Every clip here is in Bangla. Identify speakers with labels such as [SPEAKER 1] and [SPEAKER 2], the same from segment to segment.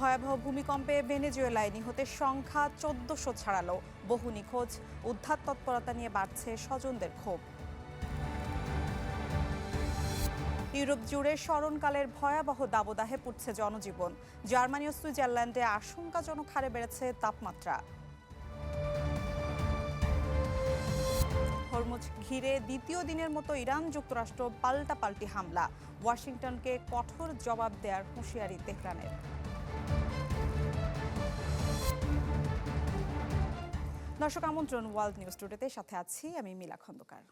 [SPEAKER 1] ভয়াবহ ভূমিকম্পে ভেনেজুয়েলায় নিহতের সংখ্যা ১৪০০ ছাড়ালো। বহু নিখোঁজ, উদ্ধার তৎপরতা নিয়ে বাড়ছে স্বজনদের ক্ষোভ। ইউরোপ জুড়ে স্মরণকালের ভয়াবহ দাবদাহে পুড়ছে জনজীবন। জার্মানি ও সুইজারল্যান্ডে আশঙ্কাজনক হারে বেড়েছে তাপমাত্রা। হরমুজ ঘিরে দ্বিতীয় দিনের মতো ইরান যুক্তরাষ্ট্র পাল্টাপাল্টি হামলা। ওয়াশিংটনকে কঠোর জবাব দেওয়ার হুঁশিয়ারি তেহরানের। দর্শক আমন্ত্রণ ওয়ার্ল্ড নিউজ টুডেতে, সাথে আছি আমি মিলা খন্দকার।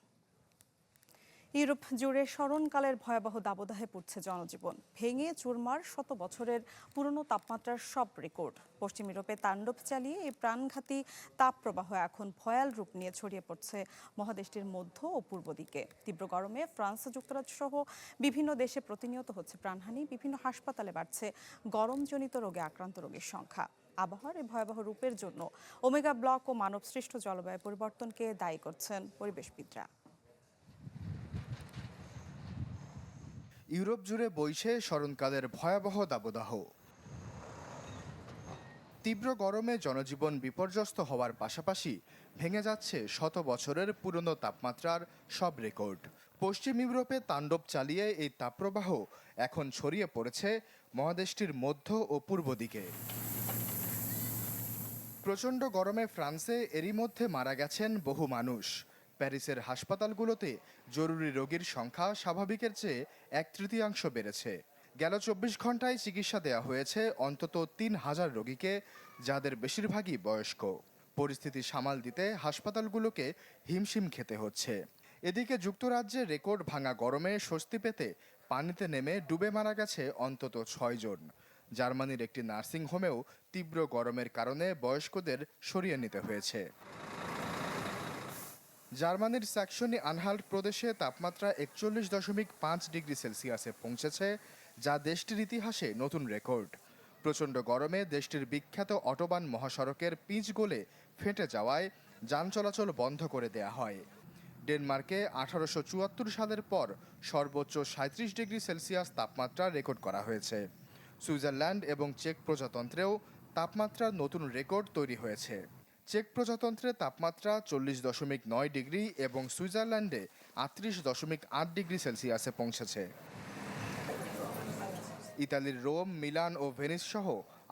[SPEAKER 1] ইউরোপ জুড়ে স্মরণকালের ভয়াবহ দাবদাহে পুড়ছে জনজীবন। ভেঙে চুরমার শত বছরের পুরনো তাপমাত্রার সব রেকর্ড। পশ্চিম ইউরোপে তাণ্ডব চালিয়ে এই প্রাণঘাতী তাপপ্রবাহ এখন ভয়াল রূপ নিয়ে ছড়িয়ে পড়ছে মহাদেশটির মধ্য ও পূর্ব দিকে। তীব্র গরমে ফ্রান্স, যুক্তরাজ্য সহ বিভিন্ন দেশে প্রতিনিয়ত হচ্ছে প্রাণহানি। বিভিন্ন হাসপাতালে বাড়ছে গরমজনিত রোগে আক্রান্ত রোগীর সংখ্যা। আবহাওয়ার এই ভয়াবহ রূপের জন্য ওমেগা ব্লক ও মানবসৃষ্ট জলবায়ু পরিবর্তনকে দায়ী করছেন পরিবেশবিদরা।
[SPEAKER 2] ইউরোপ জুড়ে বইছে স্মরণকালের ভয়াবহ দাবদাহ। তীব্র গরমে জনজীবন বিপর্যস্ত হওয়ার পাশাপাশি ভেঙে যাচ্ছে শত বছরের পুরনো তাপমাত্রার সব রেকর্ড। পশ্চিম ইউরোপে তাণ্ডব চালিয়ে এই তাপপ্রবাহ এখন ছড়িয়ে পড়েছে মহাদেশটির মধ্য ও পূর্ব দিকে। প্রচণ্ড গরমে ফ্রান্সে এরই মধ্যে মারা গেছেন বহু মানুষ। প্যারিসের হাসপাতালগুলোতে জরুরি রোগীর সংখ্যা স্বাভাবিকের চেয়ে 1/3 বেড়েছে। গেল 24 ঘন্টায় চিকিৎসা দেওয়া হয়েছে অন্তত 3000 রোগীকে, যাদের বেশিরভাগই বয়স্ক। পরিস্থিতি সামাল দিতে হাসপাতালগুলোকে হিমশিম খেতে হচ্ছে। এদিকে যুক্তরাজ্যে রেকর্ড ভাঙা গরমে স্বস্তি পেতে পানিতে নেমে ডুবে মারা গেছে অন্তত 6 জন। জার্মানির একটি নার্সিং হোমেও তীব্র গরমের কারণে বয়স্কদের সরিয়ে নিতে হয়েছে। জার্মানির স্যাক্সনি আনহাল্ট প্রদেশে তাপমাত্রা 41.5 ডিগ্রি সেলসিয়াসে পৌঁছেছে, যা দেশটির ইতিহাসে নতুন রেকর্ড। প্রচণ্ড গরমে দেশটির বিখ্যাত অটোবান মহাসড়কের পিচ গলে ফেটে যাওয়ায় যান চলাচল বন্ধ করে দেয়া হয়। ডেনমার্কে 1874 সালের পর সর্বোচ্চ 37 ডিগ্রি সেলসিয়াস তাপমাত্রা রেকর্ড করা হয়েছে। সুইজারল্যান্ড এবং চেক প্রজাতন্ত্রেও তাপমাত্রার নতুন রেকর্ড তৈরি হয়েছে। চেক প্রজাতন্ত্রে তাপমাত্রা 40.9 ডিগ্রি এবং সুইজারল্যান্ডে 38.8 ডিগ্রি সেলসিয়াসে পৌঁছেছে। ইতালির রোম, মিলান ও ভেনিস সহ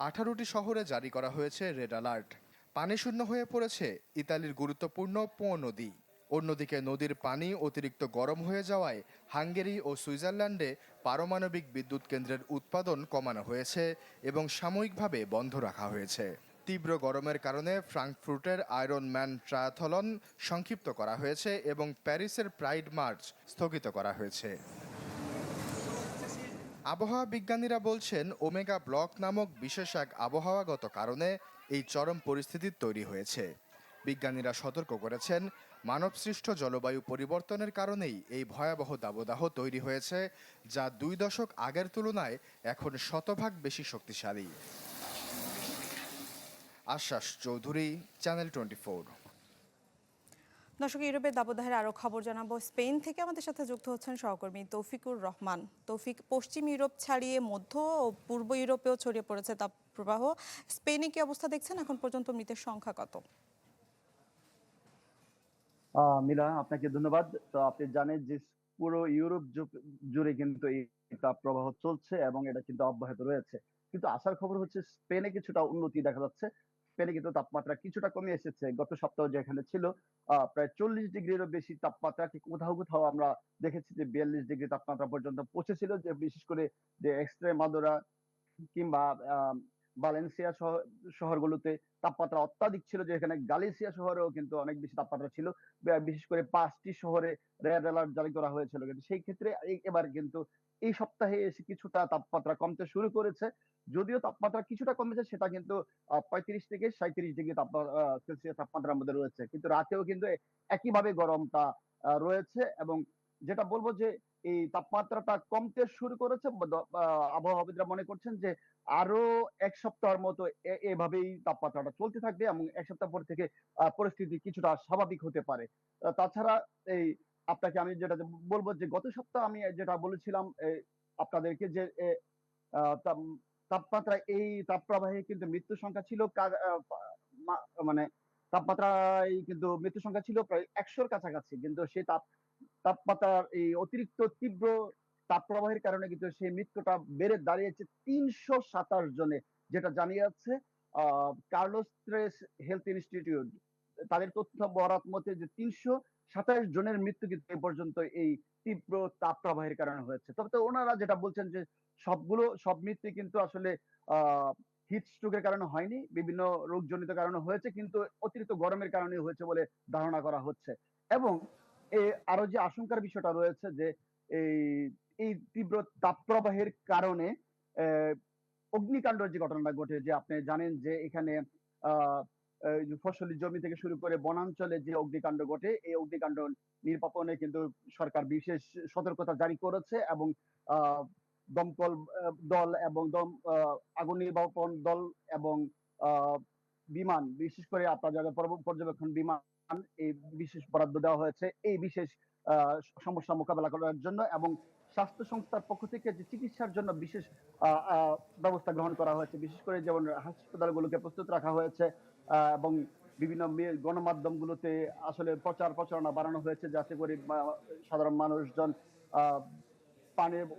[SPEAKER 2] 18টি শহরে জারি করা হয়েছে রেড অ্যালার্ট। পানিশূন্য হয়ে পড়েছে ইতালির গুরুত্বপূর্ণ পো নদী। অন্যদিকে নদীর পানি অতিরিক্ত গরম হয়ে যাওয়ায় হাঙ্গেরি ও সুইজারল্যান্ডে পারমাণবিক বিদ্যুৎ কেন্দ্রের উৎপাদন কমানো হয়েছে এবং সাময়িকভাবে বন্ধ রাখা হয়েছে। তীব্র গরমের কারণে ফ্রাঙ্কফুর্টের আয়রন ম্যান ট্রায়াথলন সংক্ষিপ্ত করা হয়েছে এবং প্যারিসের প্রাইড মার্চ স্থগিত করা হয়েছে। আবহাওয়া বিজ্ঞানীরা বলছেন, ওমেগা ব্লক নামক বিশেষ এক আবহাওয়াগত কারণে এই চরম পরিস্থিতির তৈরি হয়েছে। বিজ্ঞানীরা সতর্ক করেছেন, মানবসৃষ্ট জলবায়ু পরিবর্তনের কারণেই এই ভয়াবহ দাবদাহ তৈরি হয়েছে, যা 2 দশক আগের তুলনায় এখন শতভাগ বেশি শক্তিশালী। আশ্বাস চৌধুরী, চ্যানেল 24।
[SPEAKER 1] দর্শক, ইউরোপের দাবদাহের আরও খবর জানাবো। স্পেন থেকে আমাদের সাথে যুক্ত হচ্ছেন সহকর্মী তৌফিকুর রহমান। তৌফিক, পশ্চিম ইউরোপ ছাড়িয়ে মধ্য ও পূর্ব ইউরোপেও ছড়িয়ে পড়েছে তাপপ্রবাহ। স্পেনে কি অবস্থা দেখছেন? এখন পর্যন্ত মৃতের সংখ্যা কত?
[SPEAKER 3] মিলা, আপনাকে ধন্যবাদ। তো আপনি জানেন যে পুরো ইউরোপ জুড়ে কিন্তু এই তাপ প্রবাহ চলছে এবং এটা কিন্তু অব্যাহত রয়েছে। কিন্তু আসার খবর হচ্ছে স্পেনে কিছুটা উন্নতি দেখা যাচ্ছে। স্পেনে কিন্তু তাপমাত্রা কিছুটা কমে এসেছে। গত সপ্তাহে যেখানে ছিল প্রায় 40 ডিগ্রিরও বেশি তাপমাত্রা, কোথাও কোথাও আমরা দেখেছি যে 42 ডিগ্রি তাপমাত্রা পর্যন্ত পৌঁছেছিল, যে বিশেষ করে যে এক্সট্রেমাদুরা কিংবা বালেন্সিয়া শহরগুলোতে তাপমাত্রা অত্যাধিক ছিল, যেখানে গালিসিয়া শহরেও কিন্তু অনেক বেশি তাপমাত্রা ছিল। বিশেষ করে 5টি শহরে রেড অ্যালার্ট জারি করা হয়েছিল। কিন্তু সেই ক্ষেত্রে এবার কিন্তু এই সপ্তাহে এসে কিছুটা তাপমাত্রা কমতে শুরু করেছে। যদিও তাপমাত্রা কিছুটা কমেছে, সেটা কিন্তু 35 থেকে 37 ডিগ্রি সেলসিয়াস তাপমাত্রার মধ্যে রয়েছে। কিন্তু রাতেও কিন্তু একইভাবে গরমটা রয়েছে। এবং যেটা বলবো যে এই তাপমাত্রাটা কমতে শুরু করেছে, আবহাওয়াবিদরা মনে করছেন যে আরো 1 সপ্তাহের মতো এভাবেই তাপমাত্রাটা চলতে থাকবে এবং 1 সপ্তাহ পর থেকে পরিস্থিতি কিছুটা স্বাভাবিক হতে পারে। তাছাড়া এই আপনাকে আমি যেটা বলবো যে গত সপ্তাহ আমি যেটা বলেছিলাম আপনাদেরকে যে তাপমাত্রা এই তাপপ্রবাহে কিন্তু মৃত্যু সংখ্যা ছিল মানে তাপমাত্রায় কিন্তু মৃত্যু সংখ্যা ছিল প্রায় 100-র কাছাকাছি, কিন্তু সেই তাপমাত্রার এই অতিরিক্ত তীব্র তাপপ্রবাহের কারণে কিন্তু সেই মৃত্যুটা বেড়ে দাঁড়িয়েছে 327 জনে, যেটা জানিয়েছে কার্লোস ট্রেস হেলথ ইনস্টিটিউট। তাদের তথ্য বরাত মতে যে 327 জনের মৃত্যু কিন্তু এ পর্যন্ত এই তীব্র তাপপ্রবাহের কারণে হয়েছে। তবে তো ওনারা যেটা বলছেন যে সব মৃত্যু কিন্তু আসলে হিট স্ট্রোকের কারণে হয়নি, বিভিন্ন রোগজনিত কারণে হয়েছে, কিন্তু অতিরিক্ত গরমের কারণে হয়েছে বলে ধারণা করা হচ্ছে। এবং আরো যে আশঙ্কার বিষয়টা রয়েছে যে এই এই তীব্র তাপপ্রবাহের কারণে অগ্নিকাণ্ডের যে ঘটনাটা ঘটে, যে আপনি জানেন যে এখানে আহ ফসলি জমি থেকে শুরু করে বনাঞ্চলে যে অগ্নিকাণ্ড ঘটে, এই অগ্নিকাণ্ড নির্বাপনে কিন্তু সরকার বিশেষ সতর্কতা জারি করেছে, এবং আহ দমকল দল এবং আগুন নির্বাপন দল এবং আহ বিমান, বিশেষ করে আপনার যাদের পর্যবেক্ষণ বিমান, এই বিশেষ বরাদ্দ দেওয়া হয়েছে এই বিশেষ আহ সমস্যা মোকাবেলা করার জন্য। এবং স্বাস্থ্য সংস্থার পক্ষ থেকে যে চিকিৎসার জন্য বিশেষ ব্যবস্থা গ্রহণ করা হয়েছে, বিশেষ করে যেমন হাসপাতালগুলোকে প্রস্তুত রাখা হয়েছে, এবং বিভিন্ন গণমাধ্যমগুলোতে আসলে প্রচারণা বাড়ানো হয়েছে, যাতে করে সাধারণ মানুষজন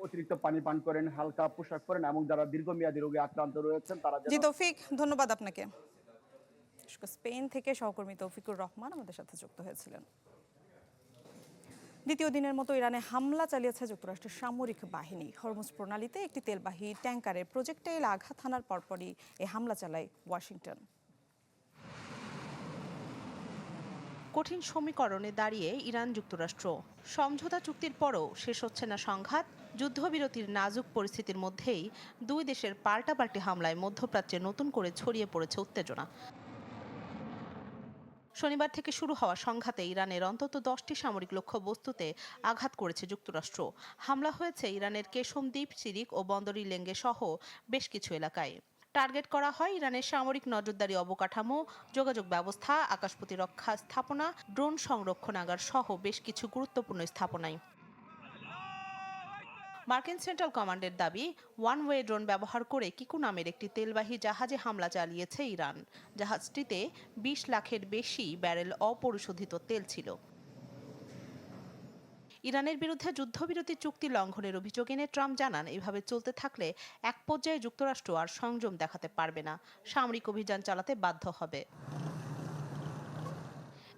[SPEAKER 3] অতিরিক্ত পানি পান করেন, হালকা পোশাক পরেন, এবং যারা দীর্ঘমেয়াদী রোগে আক্রান্ত রয়েছেন তারা
[SPEAKER 1] জি
[SPEAKER 3] যেন।
[SPEAKER 1] তৌফিক, ধন্যবাদ আপনাকে। স্পেন থেকে সহকর্মী তৌফিকুর রহমান আমাদের সাথে যুক্ত হয়েছিলেন। দ্বিতীয় দিনের মতো ইরানে হামলা চালিয়েছে যুক্তরাষ্ট্রের সামরিক বাহিনী। হরমুজ প্রণালীতে একটি তেলবাহী ট্যাঙ্কারে প্রজেক্টাইল আঘাত হানার পরপরই এই হামলা চালায় ওয়াশিংটন।
[SPEAKER 4] কঠিন সমীকরণে দাঁড়িয়ে ইরান যুক্তরাষ্ট্র। সমঝোতা চুক্তির পরও শেষ হচ্ছে না সংঘাত। যুদ্ধবিরতির নাজুক পরিস্থিতির মধ্যেই দুই দেশের পাল্টাপাল্টি হামলায় মধ্যপ্রাচ্যে নতুন করে ছড়িয়ে পড়েছে উত্তেজনা। শনিবার থেকে শুরু হওয়া সংঘাতে ইরানের অন্তত 10টি সামরিক লক্ষ্যবস্তুতে আঘাত করেছে যুক্তরাষ্ট্র। হামলা হয়েছে ইরানের কেশম দ্বীপ, সিরিক ও বন্দর লেঙ্গে সহ বেশ কিছু এলাকায়। টার্গেট করা হয় ইরানের সামরিক নজরদারি অবকাঠামো, যোগাযোগ ব্যবস্থা, আকাশ প্রতিরক্ষা স্থাপনা, ড্রোন সংরক্ষণাগার সহ বেশ কিছু গুরুত্বপূর্ণ স্থাপনায়। মার্কিন সেন্ট্রাল কমান্ডের দাবি, ওয়ান ওয়ে ড্রোন ব্যবহার করে কিকু নামের একটি তেলবাহী জাহাজে হামলা চালিয়েছে ইরান। জাহাজটিতে 20 লাখের বেশি ব্যারেল অপরিশোধিত তেল ছিল। ইরানের বিরুদ্ধে যুদ্ধবিরতি চুক্তি লঙ্ঘনের অভিযোগ এনে ট্রাম্প জানান, এভাবে চলতে থাকলে এক পর্যায়ে যুক্তরাষ্ট্র আর সংযম দেখাতে পারবে না, সামরিক অভিযান চালাতে বাধ্য হবে।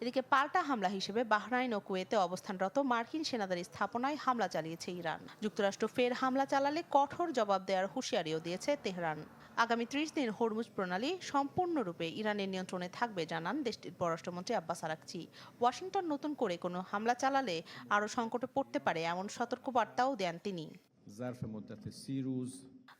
[SPEAKER 4] এদিকে পাল্টা হামলা হিসেবে বাহরাইন ও কুয়েতে অবস্থানরত মার্কিন সেনাদের স্থাপনায় হামলা চালিয়েছে ইরান। যুক্তরাষ্ট্র ফের হামলা চালালে কঠোর জবাব দেওয়ার হুঁশিয়ারিও দিয়েছে তেহরান। আগামী 30 দিন হরমুজ প্রণালী সম্পূর্ণরূপে ইরানের নিয়ন্ত্রণে থাকবে জানান দেশটির পররাষ্ট্রমন্ত্রী আব্বাস আরাকচি। ওয়াশিংটন নতুন করে কোনো হামলা চালালে আরও সংকটে পড়তে পারে এমন সতর্কবার্তাও দেন তিনি।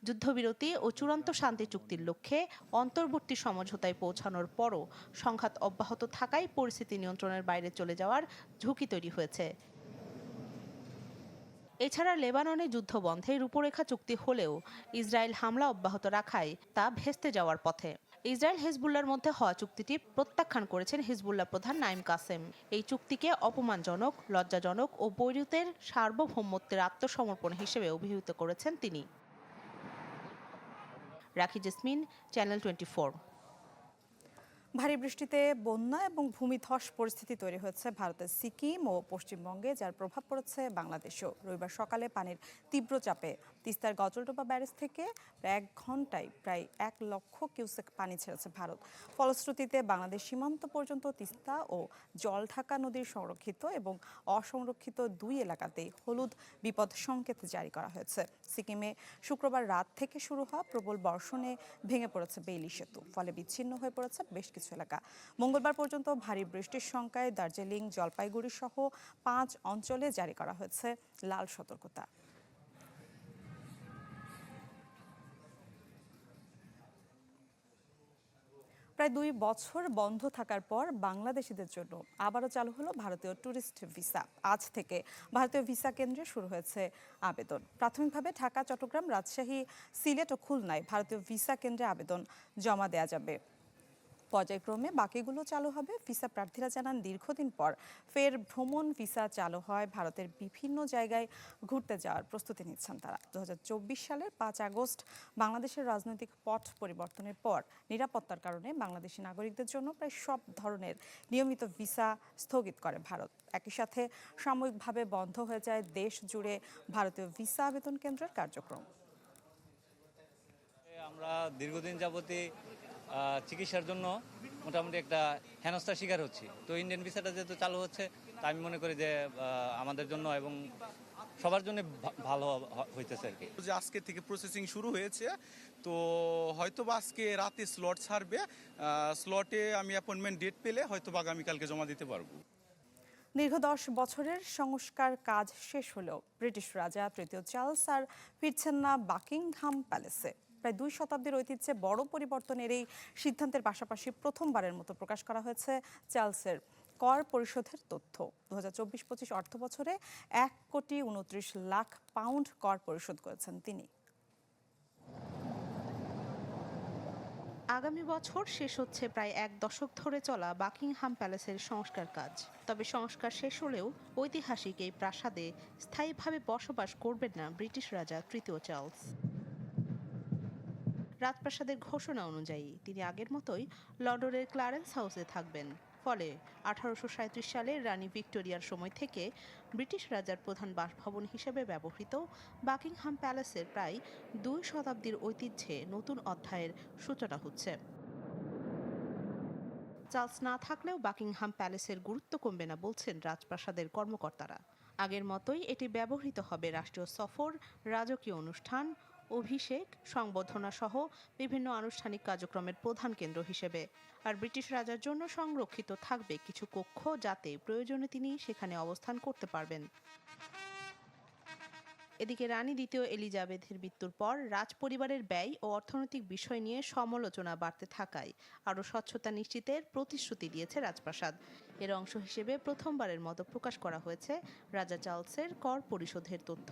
[SPEAKER 4] যুদ্ধবিরতি ও চূড়ান্ত শান্তি চুক্তির লক্ষ্যে অন্তর্বর্তী সমঝোতায় পৌঁছানোর পরও সংঘাত অব্যাহত থাকায় পরিস্থিতি নিয়ন্ত্রণের বাইরে চলে যাওয়ার ঝুঁকি তৈরি হয়েছে। এছাড়া লেবাননে যুদ্ধ বন্ধে রূপরেখা চুক্তি হলেও ইসরায়েল হামলা অব্যাহত রাখায় তা ভেস্তে যাওয়ার পথে। ইসরায়েল হিজবুল্লাহর মধ্যে হওয়া চুক্তিটি প্রত্যাখ্যান করেছেন হিজবুল্লাহ প্রধান নাইম কাসেম। এই চুক্তিকে অপমানজনক, লজ্জাজনক ও বৈরুতের সার্বভৌমত্বের আত্মসমর্পণ হিসেবে অভিহিত করেছেন তিনি। রাখি জেসমিন, চ্যানেল 24।
[SPEAKER 1] ভারী বৃষ্টিতে বন্যা এবং ভূমিধস পরিস্থিতি তৈরি হয়েছে ভারতের সিকিম ও পশ্চিমবঙ্গে, যার প্রভাব পড়েছে বাংলাদেশেও। রবিবার সকালে পানির তীব্র চাপে তিস্তার গজলডোবা ব্যারেজ থেকে প্রায় 1 ঘন্টায় প্রায় 1 লক্ষ কিউসেক পানি ছেড়েছে ভারত। ফলশ্রুতিতে বাংলাদেশ সীমান্ত পর্যন্ত তিস্তা ও জলঢাকা নদীর সংরক্ষিত এবং অসংরক্ষিত 2 এলাকাতেই হলুদ বিপদ সংকেত জারি করা হয়েছে। সিকিমে শুক্রবার রাত থেকে শুরু হওয়া প্রবল বর্ষণে ভেঙে পড়েছে বেইলি সেতু, ফলে বিচ্ছিন্ন হয়ে পড়েছে বেশ কিছু এলাকা। মঙ্গলবার পর্যন্ত ভারী বৃষ্টির শঙ্কায় দার্জিলিং, জলপাইগুড়ি সহ 5 অঞ্চলে জারি করা হয়েছে লাল সতর্কতা। প্রায় 2 বছর বন্ধ থাকার পর বাংলাদেশিদের জন্য আবারও চালু হলো ভারতীয় ট্যুরিস্ট ভিসা। আজ থেকে ভারতীয় ভিসা কেন্দ্রে শুরু হয়েছে আবেদন। প্রাথমিকভাবে ঢাকা, চট্টগ্রাম, রাজশাহী, সিলেট ও খুলনায় ভারতীয় ভিসা কেন্দ্রে আবেদন জমা দেওয়া যাবে। পর্যায়ক্রমে বাকিগুলো চালু হবে। ভিসা প্রার্থীরা জানান দীর্ঘদিন পর ফের ভ্রমণ ভিসা চালু হয় ভারতের বিভিন্ন জায়গায় ঘুরতে যাওয়ার প্রস্তুতি নিচ্ছেন তারা। 2024 সালের 5 আগস্ট বাংলাদেশের রাজনৈতিক পট পরিবর্তনের পর নিরাপত্তার কারণে বাংলাদেশি নাগরিকদের জন্য প্রায় সব ধরনের নিয়মিত ভিসা স্থগিত করে ভারত। একই সাথে সাময়িকভাবে বন্ধ হয়ে যায় দেশ জুড়ে ভারতীয় ভিসা আবেদন কেন্দ্রের কার্যক্রম।
[SPEAKER 5] আমরা দীর্ঘদিন যাবতই চিকিৎসার জন্য মোটামুটি একটা হেনস্থার শিকার হচ্ছি। তো ইন্ডিয়ান ভিসাটা যেহেতু চালু হচ্ছে, তা আমি মনে করি যে আমাদের জন্য এবং সবার জন্য ভালো হইতেছে আর কি।
[SPEAKER 6] যে আজকে থেকে প্রসেসিং শুরু হয়েছে, তো হয়তো বা আজকে রাতে স্লট ছাড়বে। স্লটে আমি অ্যাপয়েন্টমেন্ট ডেট পেলে হয়তো বা আগামীকালকে জমা দিতে পারবো।
[SPEAKER 1] দীর্ঘ 10 বছরের সংস্কার কাজ শেষ হলেও ব্রিটিশ রাজা তৃতীয় চার্লস আর ফিরছেন না বাকিংহাম প্যালেসে। প্রায় 2 শতাব্দীর ঐতিহ্যে বড় পরিবর্তনের এই সিদ্ধান্তের পাশাপাশি প্রথমবারের মতো প্রকাশ করা হয়েছে চার্লসের কর পরিশোধের তথ্য। 2024-25 অর্থ বছরে 1,29,00,000 পাউন্ড কর পরিশোধ করেছেন তিনি।
[SPEAKER 4] আগামী বছর শেষ হচ্ছে প্রায় 1 দশক ধরে চলা বাকিংহাম প্যালেসের সংস্কার কাজ। তবে সংস্কার শেষ হলেও ঐতিহাসিক এই প্রাসাদে স্থায়ীভাবে বসবাস করবেন না ব্রিটিশ রাজা তৃতীয় চার্লস। রাজপ্রাসাদের ঘোষণা অনুযায়ী তিনি আগের মতোই লন্ডনের ক্লারেন্স হাউসে থাকবেন। ফলে 1837 সালে রানী ভিক্টোরিয়ার সময় থেকে ব্রিটিশ রাজার প্রধান বাসভবন হিসেবে ব্যবহৃত বাকিংহাম প্যালেসের প্রায় 2 শতাব্দীর ঐতিহ্যে নতুন অধ্যায়ের সূচনা হচ্ছে। চার্লস না থাকলেও বাকিংহাম প্যালেসের গুরুত্ব কমবে না বলছেন রাজপ্রাসাদের কর্মকর্তারা। আগের মতোই এটি ব্যবহৃত হবে রাষ্ট্রীয় সফর, রাজকীয় অনুষ্ঠান, অভিষেক, সংবর্ধনা সহ বিভিন্ন আনুষ্ঠানিক কার্যক্রমের প্রধান কেন্দ্র হিসেবে। আর ব্রিটিশ রাজার জন্য সংরক্ষিত থাকবে কিছু কক্ষ, যাতে প্রয়োজনে তিনি সেখানে অবস্থান করতে পারবেন। এদিকে রানী দ্বিতীয় এলিজাবেথের মৃত্যুর পর রাজপরিবারের ব্যয় ও অর্থনৈতিক বিষয় নিয়ে সমালোচনা বাড়তে থাকায় আরও স্বচ্ছতা নিশ্চিতের প্রতিশ্রুতি দিয়েছে রাজপ্রাসাদ। এর অংশ হিসেবে প্রথমবারের মতো প্রকাশ করা হয়েছে রাজা চার্লসের কর পরিশোধের তথ্য।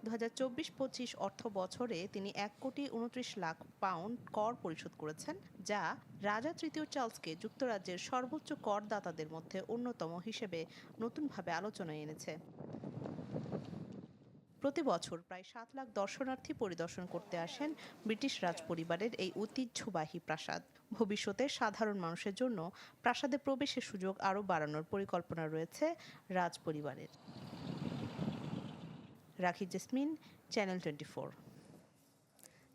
[SPEAKER 4] 2024-25 অর্থ বছরে তিনি 1,29,00,000 পাউন্ড কর পরিশোধ করেছেন, যা রাজা তৃতীয় চার্লসকে যুক্তরাজ্যের সর্বোচ্চ করদাতাদের মধ্যে অন্যতম হিসেবে নতুনভাবে আলোচনায় এনেছে। প্রতি বছর প্রায় 7 লাখ দর্শনার্থী পরিদর্শন করতে আসেন ব্রিটিশ রাজপরিবারের এই ঐতিহ্যবাহী প্রাসাদ। ভবিষ্যতে সাধারণ মানুষের জন্য প্রাসাদে প্রবেশের সুযোগ আরও বাড়ানোর পরিকল্পনা রয়েছে রাজপরিবারের। রাখি jasmine, channel 24।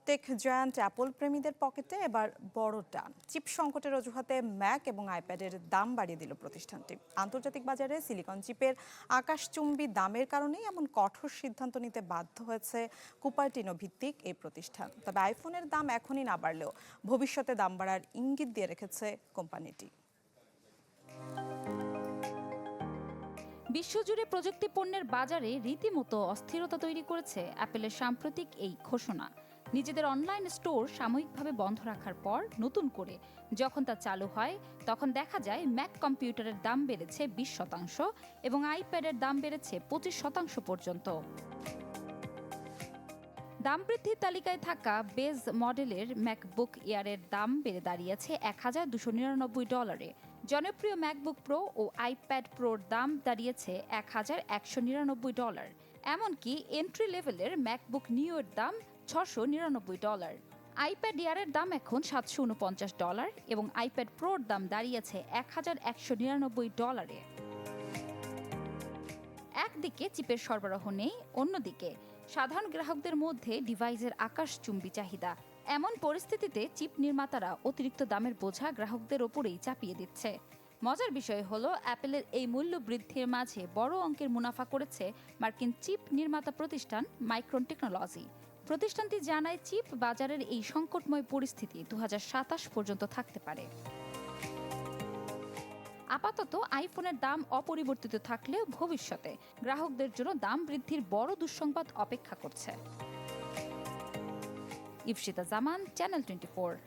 [SPEAKER 1] Tech giant Apple প্রেমীদের পকেটে এবার বড় টান। চিপ সংকটের অজুহাতে ম্যাক এবং আইপ্যাডের দাম বাড়িয়ে দিল প্রতিষ্ঠানটি। আন্তর্জাতিক বাজারে সিলিকন চিপের আকাশচুম্বী দামের কারণেই এমন কঠোর সিদ্ধান্ত নিতে বাধ্য হয়েছে কুপারটিনো ভিত্তিক এই প্রতিষ্ঠান। তবে আইফোনের দাম এখনই না বাড়লেও ভবিষ্যতে দাম বাড়ার ইঙ্গিত দিয়ে রেখেছে কোম্পানিটি।
[SPEAKER 7] বিশ্বজুড়ে প্রযুক্তি পণ্যের বাজারে রীতিমতো অস্থিরতা তৈরি করেছে অ্যাপলের সাম্প্রতিক এই ঘোষণা। নিজেদের অনলাইন স্টোর সাময়িকভাবে বন্ধ রাখার পর নতুন করে যখন তা চালু হয়, তখন দেখা যায় ম্যাক কম্পিউটারের দাম বেড়েছে 20% এবং আইপ্যাডের দাম বেড়েছে 25% পর্যন্ত। দাম বৃদ্ধির তালিকায় থাকা বেজ মডেলের ম্যাকবুক এয়ারের দাম বেড়ে দাঁড়িয়েছে $1,299। জনপ্রিয় ম্যাকবুক প্রো ও আইপ্যাড প্রোর দাম দাঁড়িয়েছে $1,199। এমনকি এন্ট্রি লেভেলের ম্যাকবুক নিওর দাম $699। আইপ্যাড এয়ারের দাম এখন $749 এবং আইপ্যাড প্রোর দাম দাঁড়িয়েছে $1,199। একদিকে চিপের সরবরাহ নেই, অন্যদিকে সাধারণ গ্রাহকদের মধ্যে ডিভাইসের আকাশচুম্বী চাহিদা। এমন পরিস্থিতিতে চিপ নির্মাতারা অতিরিক্ত দামের বোঝা গ্রাহকদের ওপরেই চাপিয়ে দিচ্ছে। মজার বিষয় হলো, অ্যাপলের এই মূল্য বৃদ্ধির মাঝে বড় অঙ্কের মুনাফা করেছে মার্কিন চিপ নির্মাতা প্রতিষ্ঠান মাইক্রন টেকনোলজি। প্রতিষ্ঠানটি জানায়, চিপ বাজারের এই সংকটময় পরিস্থিতি 2027 পর্যন্ত থাকতে পারে। আপাতত আইফোনের দাম অপরিবর্তিত থাকলেও ভবিষ্যতে গ্রাহকদের জন্য দাম বৃদ্ধির বড় দুঃসংবাদ অপেক্ষা করছে। ইফশিতা জামান, চ্যানেল 24।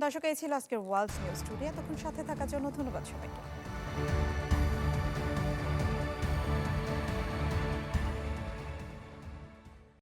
[SPEAKER 1] দর্শক, এই ছিল আজকের ওয়ার্ল্ড নিউজ টুডে। তখন সাথে থাকার জন্য ধন্যবাদ সবাইকে।